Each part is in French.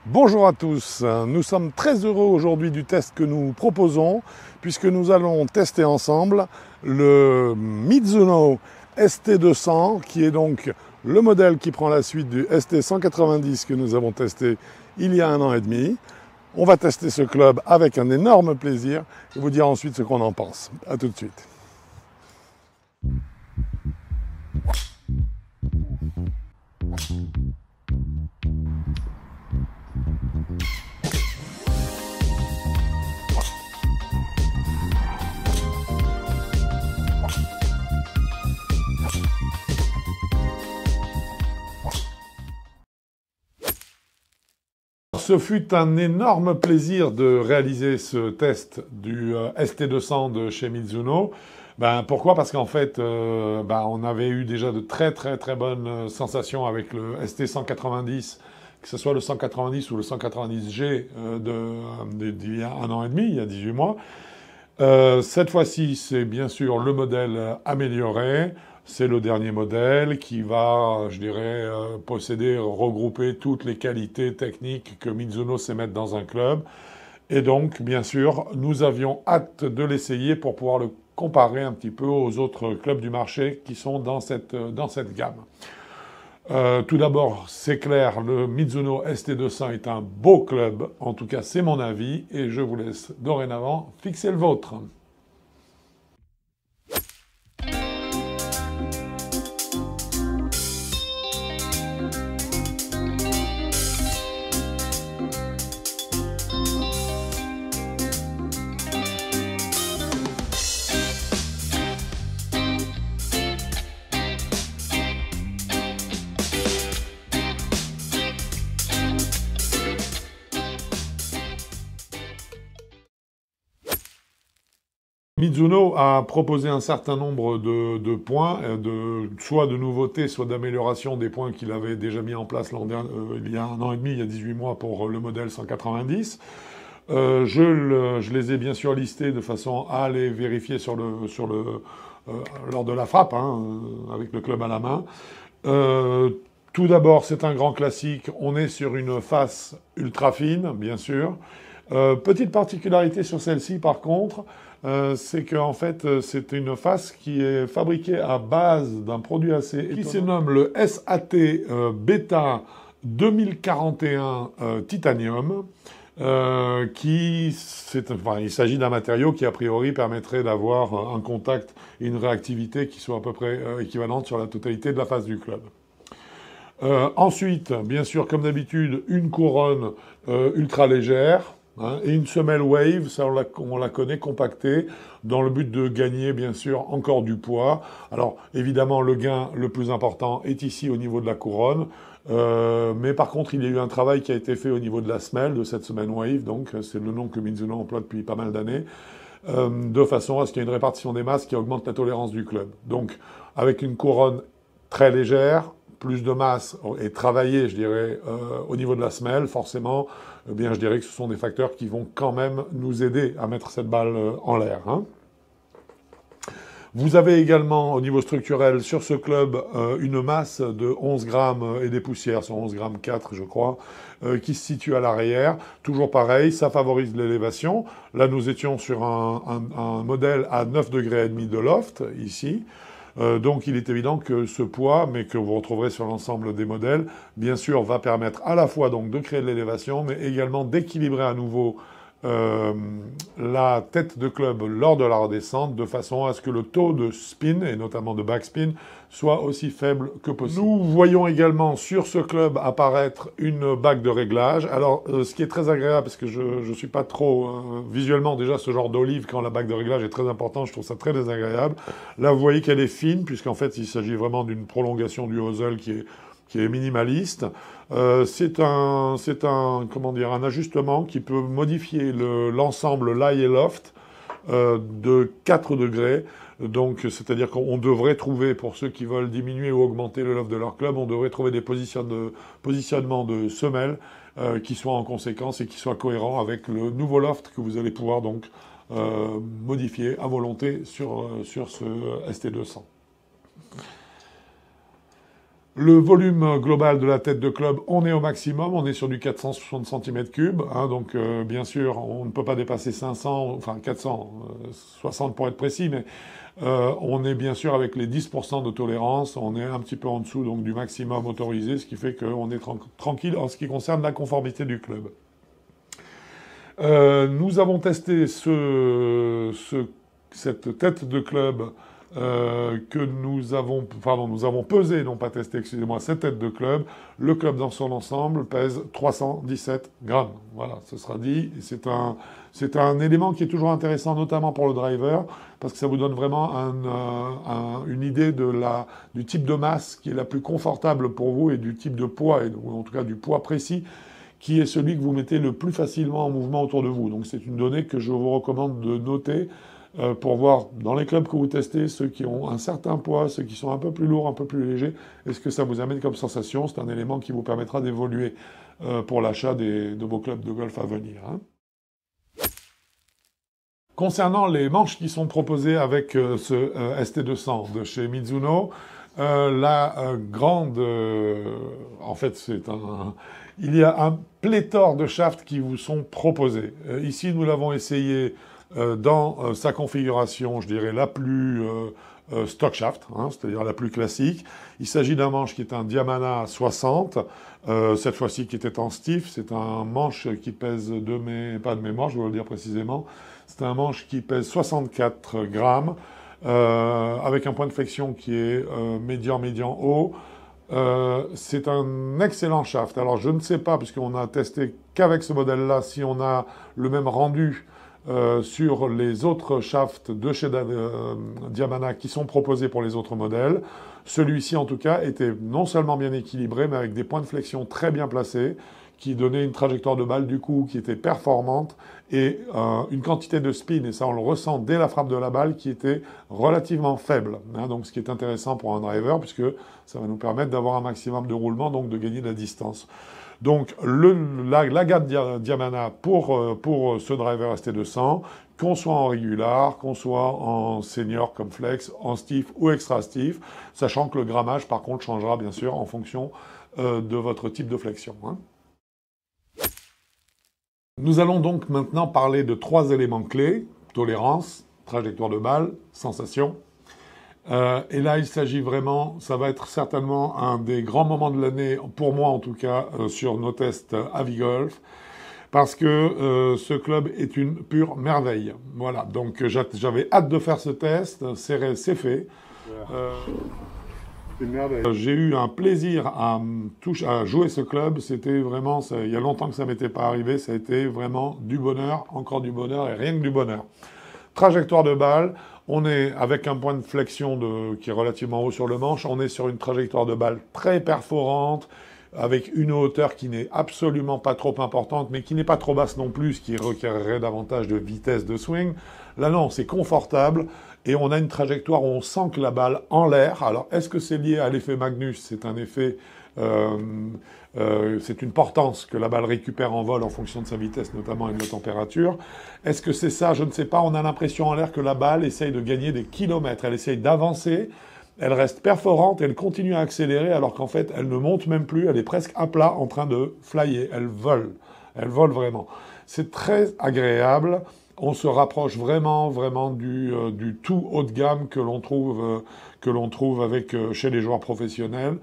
Bonjour à tous, nous sommes très heureux aujourd'hui du test que nous proposons puisque nous allons tester ensemble le Mizuno ST200 qui est donc le modèle qui prend la suite du ST190 que nous avons testé il y a 1 an et demi. On va tester ce club avec un énorme plaisir et vous dire ensuite ce qu'on en pense. A tout de suite. Ce fut un énorme plaisir de réaliser ce test du ST200 de chez Mizuno. Pourquoi? Parce qu'en fait, on avait eu déjà de très bonnes sensations avec le ST190, que ce soit le 190 ou le 190G d'il y a 1 an et demi, il y a 18 mois. Cette fois-ci, c'est bien sûr le modèle amélioré. C'est le dernier modèle qui va, je dirais, posséder, regrouper toutes les qualités techniques que Mizuno sait mettre dans un club. Et donc, bien sûr, nous avions hâte de l'essayer pour pouvoir le comparer un petit peu aux autres clubs du marché qui sont dans cette gamme. Tout d'abord, c'est clair, le Mizuno ST200 est un beau club, en tout cas c'est mon avis, et je vous laisse dorénavant fixer le vôtre. Mizuno a proposé un certain nombre de points, soit de nouveautés, soit d'amélioration des points qu'il avait déjà mis en place il y a 1 an et demi, il y a 18 mois pour le modèle 190. Je les ai bien sûr listés de façon à les vérifier lors de la frappe, avec le club à la main. Tout d'abord, c'est un grand classique. On est sur une face ultra fine, bien sûr. Petite particularité sur celle-ci, par contre, c'est qu'en fait, c'est une face qui est fabriquée à base d'un produit assez étonnant, qui se nomme le SAT Beta 2041 Titanium. Il s'agit d'un matériau qui, a priori, permettrait d'avoir un contact et une réactivité qui soit à peu près équivalente sur la totalité de la face du club. Ensuite, bien sûr, comme d'habitude, une couronne ultra légère, et une semelle wave, ça on la connaît, compactée, dans le but de gagner, bien sûr, encore du poids. Alors, évidemment, le gain le plus important est ici au niveau de la couronne, mais par contre, il y a eu un travail qui a été fait au niveau de la semelle, de cette semelle wave, donc c'est le nom que Mizuno emploie depuis pas mal d'années, de façon à ce qu'il y ait une répartition des masses qui augmente la tolérance du club. Donc, avec une couronne très légère, plus de masse et travailler, je dirais, au niveau de la semelle, forcément, eh bien, je dirais que ce sont des facteurs qui vont quand même nous aider à mettre cette balle en l'air. Vous avez également, au niveau structurel, sur ce club, une masse de 11 grammes et des poussières, sur 11 grammes 4, je crois, qui se situe à l'arrière. Toujours pareil, ça favorise l'élévation. Là, nous étions sur un modèle à 9,5 degrés de loft, ici. Donc il est évident que ce poids, mais que vous retrouverez sur l'ensemble des modèles, bien sûr va permettre à la fois donc de créer de l'élévation, mais également d'équilibrer à nouveau la tête de club lors de la redescente, de façon à ce que le taux de spin, et notamment de backspin, soit aussi faible que possible. Nous voyons également sur ce club apparaître une bague de réglage. Alors, ce qui est très agréable, parce que je ne suis pas trop visuellement déjà ce genre d'olive, quand la bague de réglage est très importante, je trouve ça très désagréable. Là, vous voyez qu'elle est fine, puisqu'en fait, il s'agit vraiment d'une prolongation du hosel qui est minimaliste. C'est un ajustement qui peut modifier l'ensemble lie et loft de 4 degrés. Donc, c'est-à-dire qu'on devrait trouver, pour ceux qui veulent diminuer ou augmenter le loft de leur club, on devrait trouver des positionnements de semelles qui soient en conséquence et qui soient cohérents avec le nouveau loft que vous allez pouvoir donc modifier à volonté sur ce ST200. Le volume global de la tête de club, on est au maximum, on est sur du 460 cm3, hein, donc bien sûr, on ne peut pas dépasser 500, enfin 460 pour être précis, mais on est bien sûr avec les 10% de tolérance, on est un petit peu en dessous donc du maximum autorisé, ce qui fait qu'on est tranquille en ce qui concerne la conformité du club. Nous avons testé cette tête de club que nous avons pesé, non pas testé, excusez-moi, cette tête de club. Le club dans son ensemble pèse 317 grammes. Voilà, ce sera dit. C'est un élément qui est toujours intéressant, notamment pour le driver, parce que ça vous donne vraiment une idée du type de masse qui est la plus confortable pour vous et du type de poids, ou en tout cas du poids précis, qui est celui que vous mettez le plus facilement en mouvement autour de vous. Donc c'est une donnée que je vous recommande de noter pour voir dans les clubs que vous testez, ceux qui ont un certain poids, ceux qui sont un peu plus lourds, un peu plus légers, est-ce que ça vous amène comme sensation? C'est un élément qui vous permettra d'évoluer pour l'achat de vos clubs de golf à venir. Hein. Concernant les manches qui sont proposées avec ce ST200 de chez Mizuno, en fait, il y a un pléthore de shafts qui vous sont proposés. Ici, nous l'avons essayé dans sa configuration, je dirais, la plus stock shaft, hein, c'est-à-dire la plus classique. Il s'agit d'un manche qui est un Diamana 60, cette fois-ci qui était en stiff. C'est un manche qui pèse pas de mémoire, je vais vous le dire précisément. C'est un manche qui pèse 64 grammes, avec un point de flexion qui est médian haut. C'est un excellent shaft. Alors je ne sais pas, puisqu'on a testé qu'avec ce modèle-là, si on a le même rendu sur les autres shafts de chez Diamana qui sont proposés pour les autres modèles. Celui-ci, en tout cas, était non seulement bien équilibré, mais avec des points de flexion très bien placés, qui donnaient une trajectoire de balle, du coup, qui était performante, et une quantité de spin, et ça on le ressent dès la frappe de la balle, qui était relativement faible. Hein, donc ce qui est intéressant pour un driver, puisque ça va nous permettre d'avoir un maximum de roulement, donc de gagner de la distance. Donc la gamme Diamana pour ce driver ST200, qu'on soit en régular, qu'on soit en senior comme flex, en stiff ou extra stiff, sachant que le grammage par contre changera bien sûr en fonction de votre type de flexion. Hein. Nous allons donc maintenant parler de 3 éléments clés: tolérance, trajectoire de balle, sensation. Et là, il s'agit vraiment, ça va être certainement un des grands moments de l'année, pour moi en tout cas, sur nos tests Avigolf, parce que ce club est une pure merveille. Voilà, donc j'avais hâte de faire ce test, c'est fait. J'ai eu un plaisir à jouer ce club, c'était vraiment, il y a longtemps que ça m'était pas arrivé, ça a été vraiment du bonheur, encore du bonheur et rien que du bonheur. Trajectoire de balle, on est avec un point de flexion qui est relativement haut sur le manche, on est sur une trajectoire de balle très perforante, avec une hauteur qui n'est absolument pas trop importante, mais qui n'est pas trop basse non plus, ce qui requerrait davantage de vitesse de swing. Là non, c'est confortable, et on a une trajectoire où on sent que la balle en l'air. Alors, est-ce que c'est lié à l'effet Magnus? C'est un effet... c'est une portance que la balle récupère en vol en fonction de sa vitesse, notamment, et de la température. Est-ce que c'est ça? Je ne sais pas. On a l'impression en l'air que la balle essaye de gagner des kilomètres. Elle essaye d'avancer. Elle reste perforante. Elle continue à accélérer alors qu'en fait, elle ne monte même plus. Elle est presque à plat en train de flyer. Elle vole. Elle vole vraiment. C'est très agréable. On se rapproche vraiment du tout haut de gamme que l'on trouve chez les joueurs professionnels.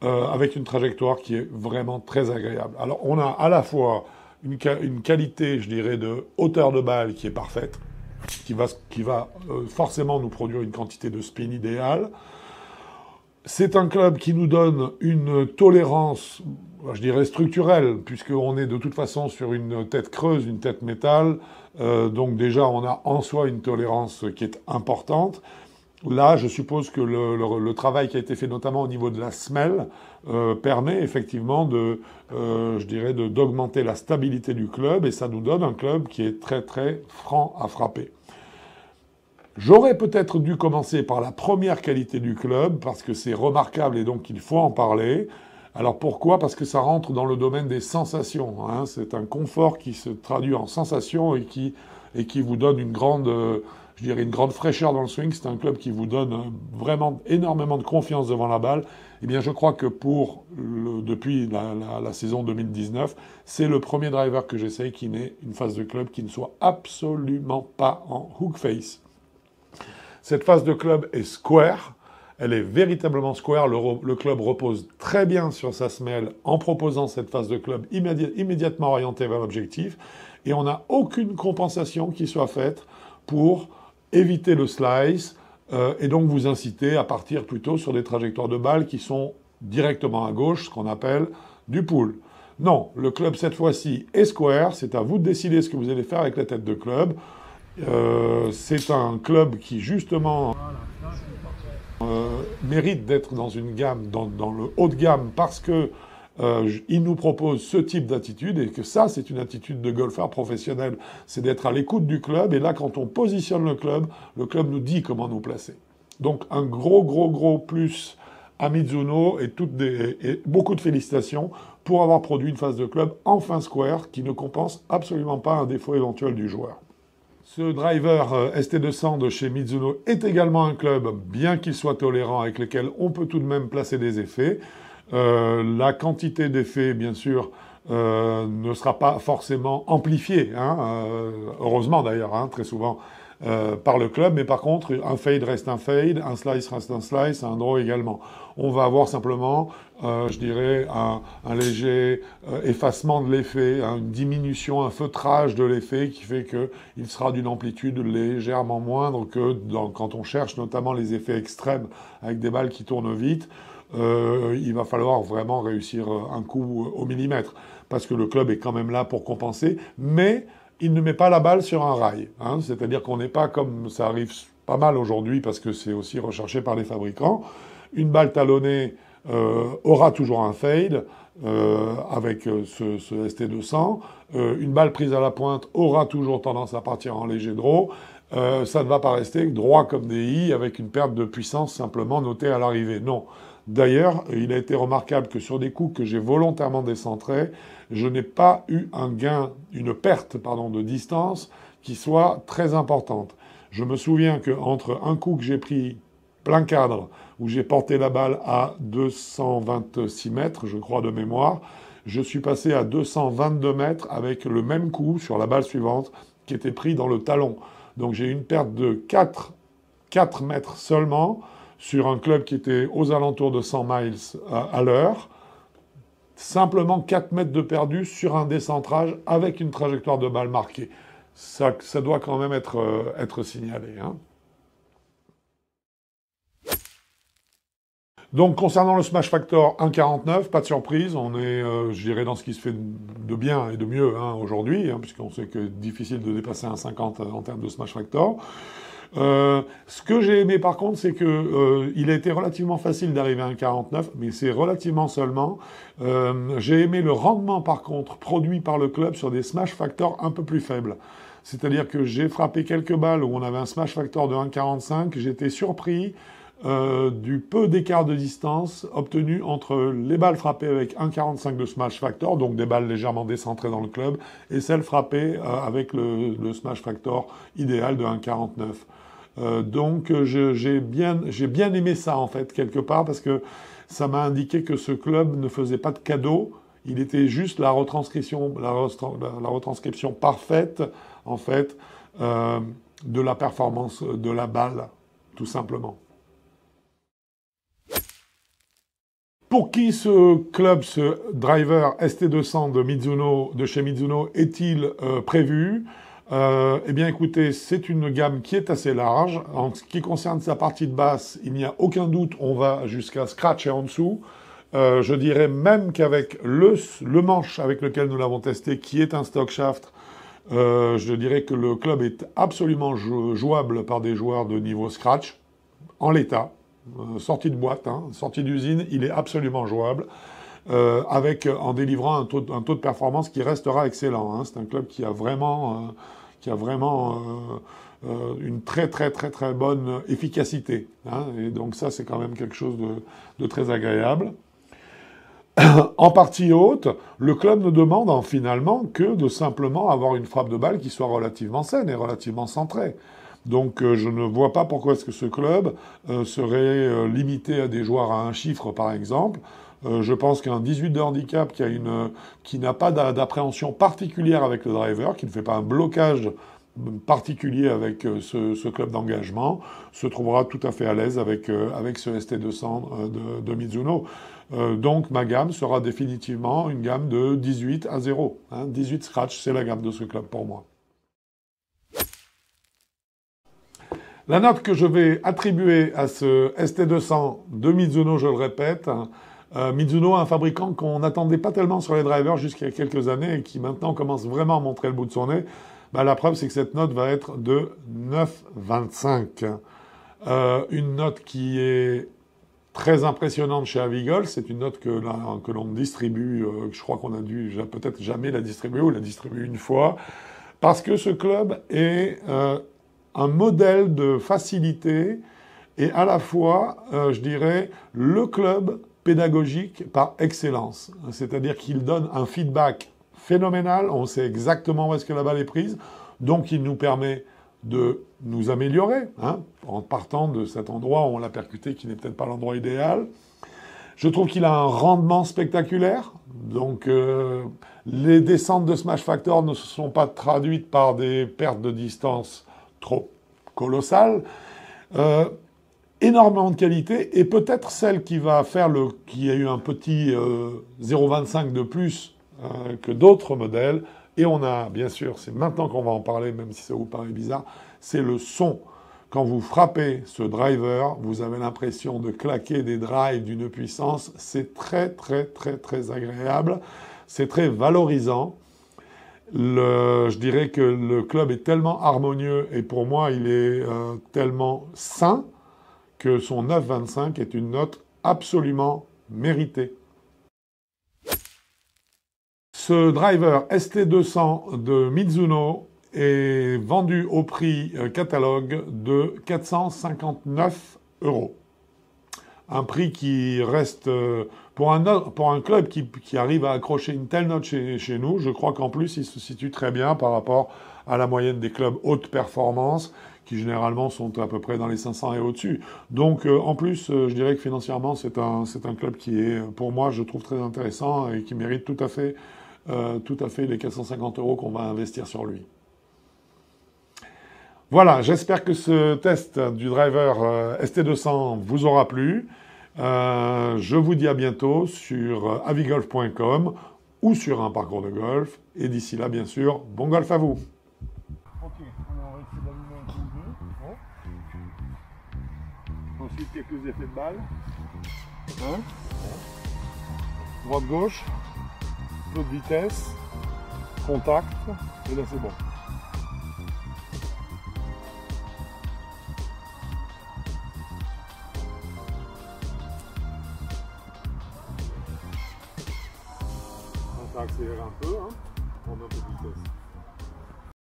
Avec une trajectoire qui est vraiment très agréable. Alors, on a à la fois une qualité, je dirais, de hauteur de balle qui est parfaite, qui va forcément nous produire une quantité de spin idéale. C'est un club qui nous donne une tolérance, je dirais, structurelle, puisqu'on est de toute façon sur une tête creuse, une tête métal. Donc déjà, on a en soi une tolérance qui est importante. Là, je suppose que le travail qui a été fait notamment au niveau de la semelle permet effectivement d'augmenter la stabilité du club, et ça nous donne un club qui est très très franc à frapper. J'aurais peut-être dû commencer par la première qualité du club, parce que c'est remarquable et donc il faut en parler. Alors pourquoi? Parce que ça rentre dans le domaine des sensations. Hein. C'est un confort qui se traduit en sensations et qui et qui vous donne une grande, je dirais une grande fraîcheur dans le swing. C'est un club qui vous donne vraiment énormément de confiance devant la balle. Eh bien, je crois que depuis la saison 2019, c'est le premier driver que j'essaye qui n'ait une face de club qui ne soit absolument pas en hook face. Cette face de club est square. Elle est véritablement square. Le club repose très bien sur sa semelle en proposant cette face de club immédiatement orientée vers l'objectif. Et on n'a aucune compensation qui soit faite pour éviter le slice et donc vous inciter à partir plutôt sur des trajectoires de balles qui sont directement à gauche, ce qu'on appelle du pull. Non, le club cette fois-ci est square. C'est à vous de décider ce que vous allez faire avec la tête de club. C'est un club qui justement mérite d'être dans une gamme, dans le haut de gamme, parce que il nous propose ce type d'attitude, et que ça, c'est une attitude de golfeur professionnel, c'est d'être à l'écoute du club, et là, quand on positionne le club nous dit comment nous placer. Donc, un gros plus à Mizuno, et beaucoup de félicitations pour avoir produit une phase de club enfin square, qui ne compense absolument pas un défaut éventuel du joueur. Ce driver ST200 de chez Mizuno est également un club, bien qu'il soit tolérant, avec lequel on peut tout de même placer des effets. La quantité d'effets, bien sûr, ne sera pas forcément amplifiée, heureusement d'ailleurs, très souvent, par le club, mais par contre, un fade reste un fade, un slice reste un slice, un draw également. On va avoir simplement, je dirais, un léger effacement de l'effet, une diminution, un feutrage de l'effet qui fait qu'il sera d'une amplitude légèrement moindre que quand on cherche notamment les effets extrêmes avec des balles qui tournent vite. Il va falloir vraiment réussir un coup au millimètre, parce que le club est quand même là pour compenser, mais il ne met pas la balle sur un rail. C'est-à-dire qu'on n'est pas comme ça arrive pas mal aujourd'hui, parce que c'est aussi recherché par les fabricants. Une balle talonnée aura toujours un fade avec ce ST200. Une balle prise à la pointe aura toujours tendance à partir en léger draw. Ça ne va pas rester droit comme des i avec une perte de puissance simplement notée à l'arrivée. Non. D'ailleurs, il a été remarquable que sur des coups que j'ai volontairement décentrés, je n'ai pas eu une perte de distance qui soit très importante. Je me souviens qu'entre un coup que j'ai pris plein cadre, où j'ai porté la balle à 226 mètres, je crois de mémoire, je suis passé à 222 mètres avec le même coup sur la balle suivante qui était pris dans le talon. Donc j'ai eu une perte de 4 mètres seulement sur un club qui était aux alentours de 100 miles à l'heure. Simplement 4 mètres de perdu sur un décentrage avec une trajectoire de balle marquée. Ça doit quand même être signalé. Donc, concernant le Smash Factor 1,49, pas de surprise, on est, je dirais, dans ce qui se fait de bien et de mieux aujourd'hui, puisqu'on sait que c'est difficile de dépasser 1,50 en termes de Smash Factor. Ce que j'ai aimé par contre, c'est que il a été relativement facile d'arriver à 1,49, mais c'est relativement seulement. J'ai aimé le rendement par contre produit par le club sur des Smash Factor un peu plus faibles. C'est-à-dire que j'ai frappé quelques balles où on avait un Smash Factor de 1,45, j'étais surpris du peu d'écart de distance obtenu entre les balles frappées avec 1,45 de Smash Factor, donc des balles légèrement décentrées dans le club, et celles frappées avec le Smash Factor idéal de 1,49. Donc j'ai bien aimé ça en fait quelque part, parce que ça m'a indiqué que ce club ne faisait pas de cadeau, il était juste la retranscription parfaite en fait de la performance de la balle, tout simplement. Pour qui ce club, ce driver ST200 de chez Mizuno est-il prévu? Eh bien écoutez, c'est une gamme qui est assez large. En ce qui concerne sa partie de basse, il n'y a aucun doute, on va jusqu'à scratch et en dessous. Je dirais même qu'avec le manche avec lequel nous l'avons testé, qui est un stock shaft, je dirais que le club est absolument jouable par des joueurs de niveau scratch, en l'état. Sortie de boîte, sortie d'usine, il est absolument jouable, en délivrant un taux de performance qui restera excellent. C'est un club qui a vraiment une très bonne efficacité. Et donc ça, c'est quand même quelque chose de très agréable. En partie haute, le club ne demande finalement que de simplement avoir une frappe de balle qui soit relativement saine et relativement centrée. Donc je ne vois pas pourquoi est-ce que ce club serait limité à des joueurs à un chiffre, par exemple. Je pense qu'un 18 de handicap qui n'a pas d'appréhension particulière avec le driver, qui ne fait pas un blocage particulier avec ce club d'engagement, se trouvera tout à fait à l'aise avec ce ST200 de Mizuno. Donc ma gamme sera définitivement une gamme de 18 à 0. 18 scratch, c'est la gamme de ce club pour moi. La note que je vais attribuer à ce ST200 de Mizuno, je le répète, Mizuno, un fabricant qu'on n'attendait pas tellement sur les drivers jusqu'à quelques années et qui maintenant commence vraiment à montrer le bout de son nez, la preuve c'est que cette note va être de 9,25. Une note qui est très impressionnante chez Avigol, c'est une note que l'on distribue, je crois qu'on a dû peut-être jamais la distribuer ou la distribuer une fois, parce que ce club est un modèle de facilité et à la fois, je dirais, le club pédagogique par excellence. C'est-à-dire qu'il donne un feedback phénoménal, on sait exactement où est-ce que la balle est prise, donc il nous permet de nous améliorer, en partant de cet endroit où on l'a percuté, qui n'est peut-être pas l'endroit idéal. Je trouve qu'il a un rendement spectaculaire, donc les descentes de Smash Factor ne se sont pas traduites par des pertes de distance trop colossales. Énormément de qualité, et peut-être celle qui va faire qui a eu un petit 0,25 de plus que d'autres modèles, et on a, bien sûr, c'est maintenant qu'on va en parler, même si ça vous paraît bizarre, c'est le son. Quand vous frappez ce driver, vous avez l'impression de claquer des drives d'une puissance, c'est très, très, très, très agréable, c'est très valorisant. Je dirais que le club est tellement harmonieux, et pour moi, il est tellement sain, que son 9,25 est une note absolument méritée. Ce driver ST200 de Mizuno est vendu au prix catalogue de 459 €. Un prix qui reste, pour un club qui arrive à accrocher une telle note chez nous, je crois qu'en plus il se situe très bien par rapport à la moyenne des clubs haute performance, qui généralement sont à peu près dans les 500 et au-dessus. Donc en plus, je dirais que financièrement, c'est un club qui est, pour moi, je trouve très intéressant et qui mérite tout à fait les 450 € qu'on va investir sur lui. Voilà, j'espère que ce test du driver ST200 vous aura plu. Je vous dis à bientôt sur avigolf.com ou sur un parcours de golf. Et d'ici là, bien sûr, bon golf à vous. Ok, on va essayer d'allumer un peu ou deux. Bon. Ensuite, quelques effets de balle. Droite-gauche, peu de vitesse, contact, et là c'est bon. On va accélérer un peu, prendre un peu de vitesse.